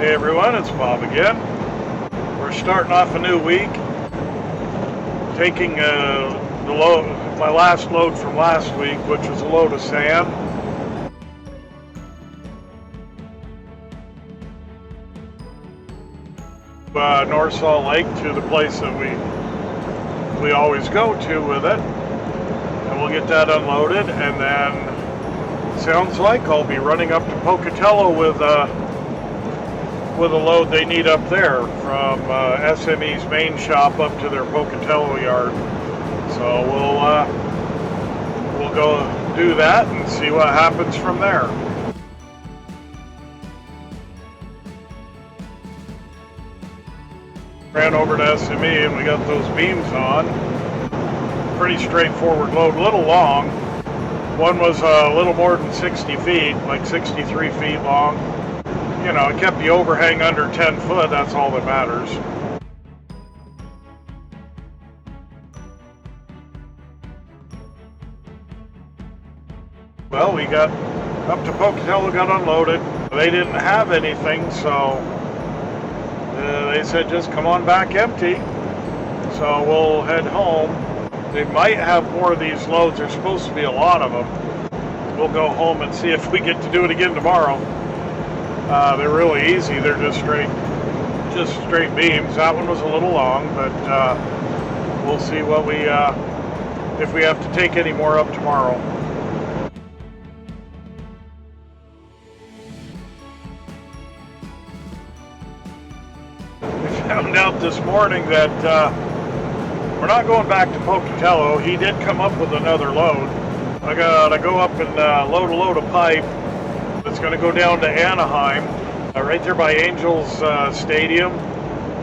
Hey everyone, it's Bob again. We're starting off a new week, taking my last load from last week, which was a load of sand. North Salt Lake to the place that we always go to with it, and we'll get that unloaded, and then sounds like I'll be running up to Pocatello with a load they need up there from SME's main shop up to their Pocatello yard. So we'll go do that and see what happens from there. Ran over to SME and we got those beams on. Pretty straightforward load, a little long. One was a little more than 60 feet, like 63 feet long. You know, it kept the overhang under 10 foot, that's all that matters. Well, we got up to Pocatello, got unloaded. They didn't have anything, so they said just come on back empty. So we'll head home. They might have more of these loads, there's supposed to be a lot of them. We'll go home and see if we get to do it again tomorrow. They're really easy. They're just straight beams. That one was a little long, but we'll see what if we have to take any more up tomorrow. We found out this morning that we're not going back to Pocatello. He did come up with another load. I gotta go up and load a load of pipe. It's going to go down to Anaheim, right there by Angels Stadium,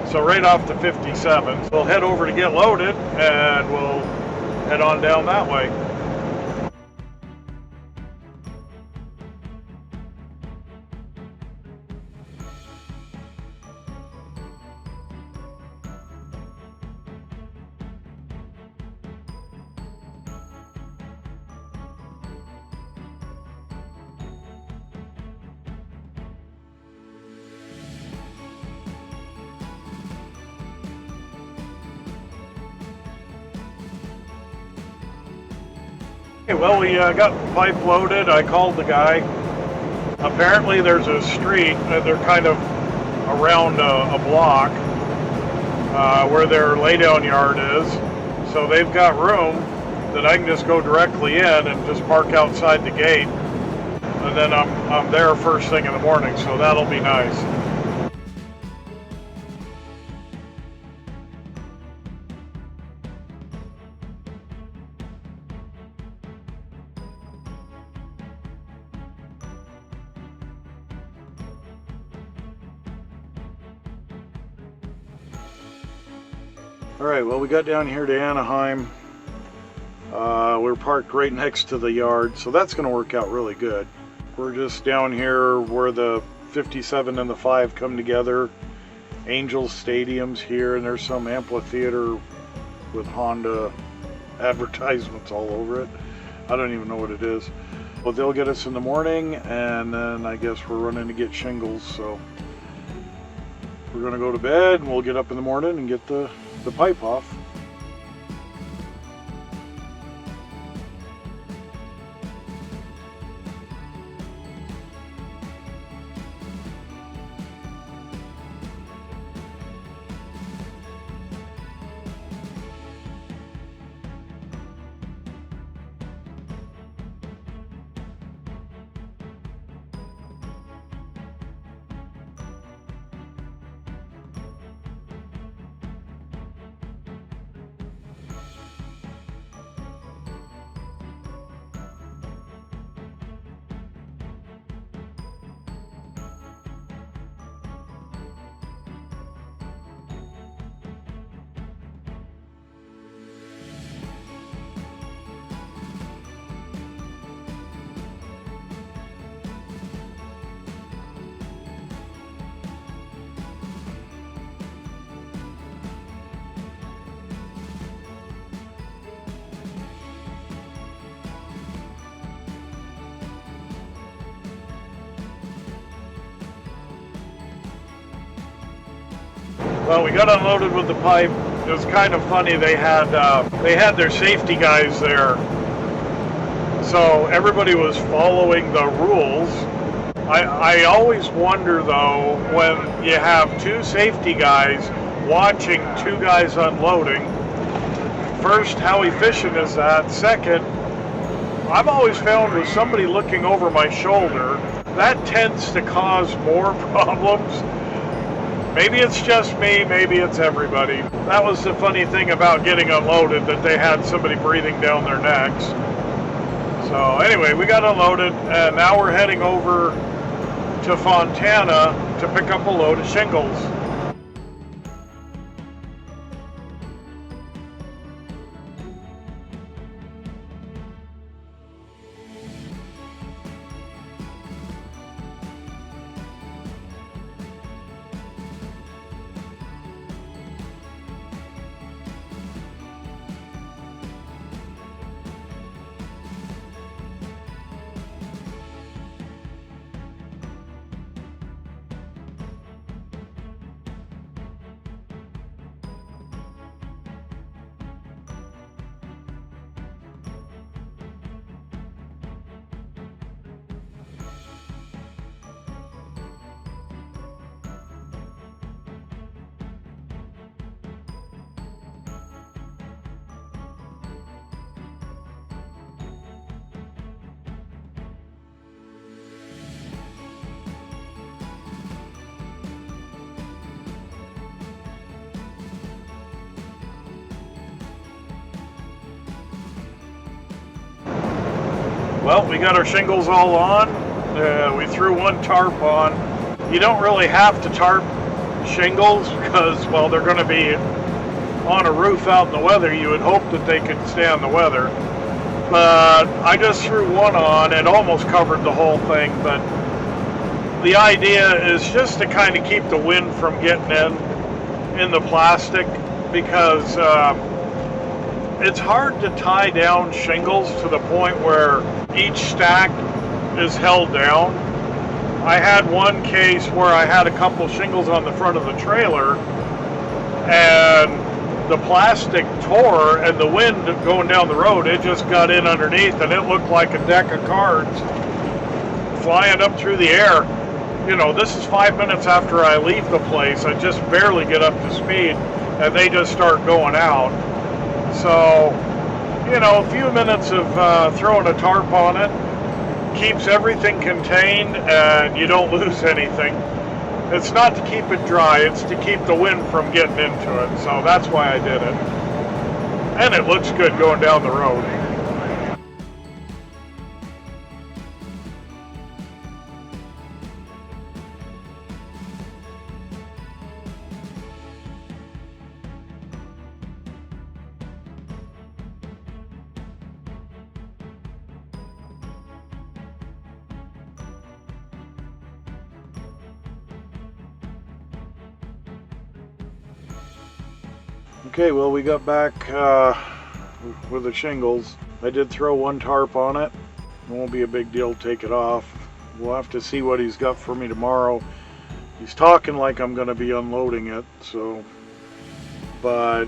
so right off the 57. So we'll head over to get loaded, and we'll head on down that way. Okay, well, we got the pipe loaded. I called the guy. Apparently there's a street, they're kind of around a block where their laydown yard is. So they've got room that I can just go directly in and just park outside the gate. And then I'm there first thing in the morning, so that'll be nice. Alright, well, we got down here to Anaheim. We're parked right next to the yard, so that's going to work out really good. We're just down here where the 57 and the 5 come together. Angels Stadium's here, and there's some amphitheater with Honda advertisements all over it. I don't even know what it is. Well, they'll get us in the morning, and then I guess we're running to get shingles, so we're going to go to bed, and we'll get up in the morning and get the pipe off. Well, we got unloaded with the pipe. It was kind of funny. They had their safety guys there, so everybody was following the rules. I always wonder though, when you have two safety guys watching two guys unloading. First, how efficient is that? Second, I've always found with somebody looking over my shoulder, that tends to cause more problems. Maybe it's just me, maybe it's everybody. That was the funny thing about getting unloaded, that they had somebody breathing down their necks. So anyway, we got unloaded, and now we're heading over to Fontana to pick up a load of shingles. Well, we got our shingles all on. We threw one tarp on. You don't really have to tarp shingles because, well, they're going to be on a roof out in the weather. You would hope that they could stand the weather. But I just threw one on. It almost covered the whole thing. But the idea is just to kind of keep the wind from getting in the plastic, because it's hard to tie down shingles to the point where each stack is held down. I had one case where I had a couple shingles on the front of the trailer, and the plastic tore, and the wind going down the road, it just got in underneath, and it looked like a deck of cards flying up through the air. You know, this is 5 minutes after I leave the place. I just barely get up to speed, and they just start going out. So, you know, a few minutes of throwing a tarp on it keeps everything contained, and you don't lose anything. It's not to keep it dry, it's to keep the wind from getting into it. So that's why I did it. And it looks good going down the road. Okay, well, we got back with the shingles. I did throw one tarp on it. It won't be a big deal to take it off. We'll have to see what he's got for me tomorrow. He's talking like I'm going to be unloading it, so, but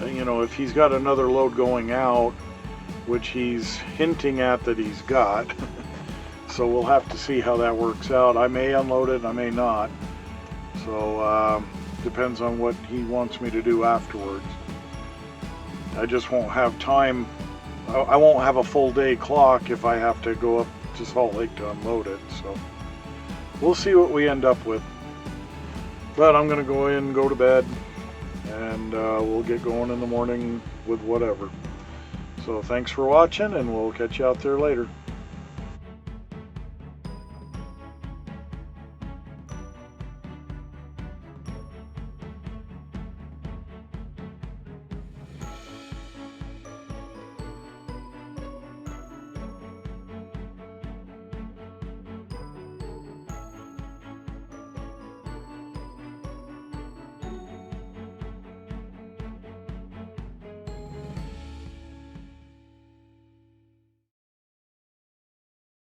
you know, if he's got another load going out, which he's hinting at that he's got, so we'll have to see how that works out. I may unload it, I may not. So depends on what he wants me to do afterwards. I just won't have time. I won't have a full day clock if I have to go up to Salt Lake to unload it. So we'll see what we end up with. But I'm gonna go in, go to bed, and we'll get going in the morning with whatever. So thanks for watching, and we'll catch you out there later.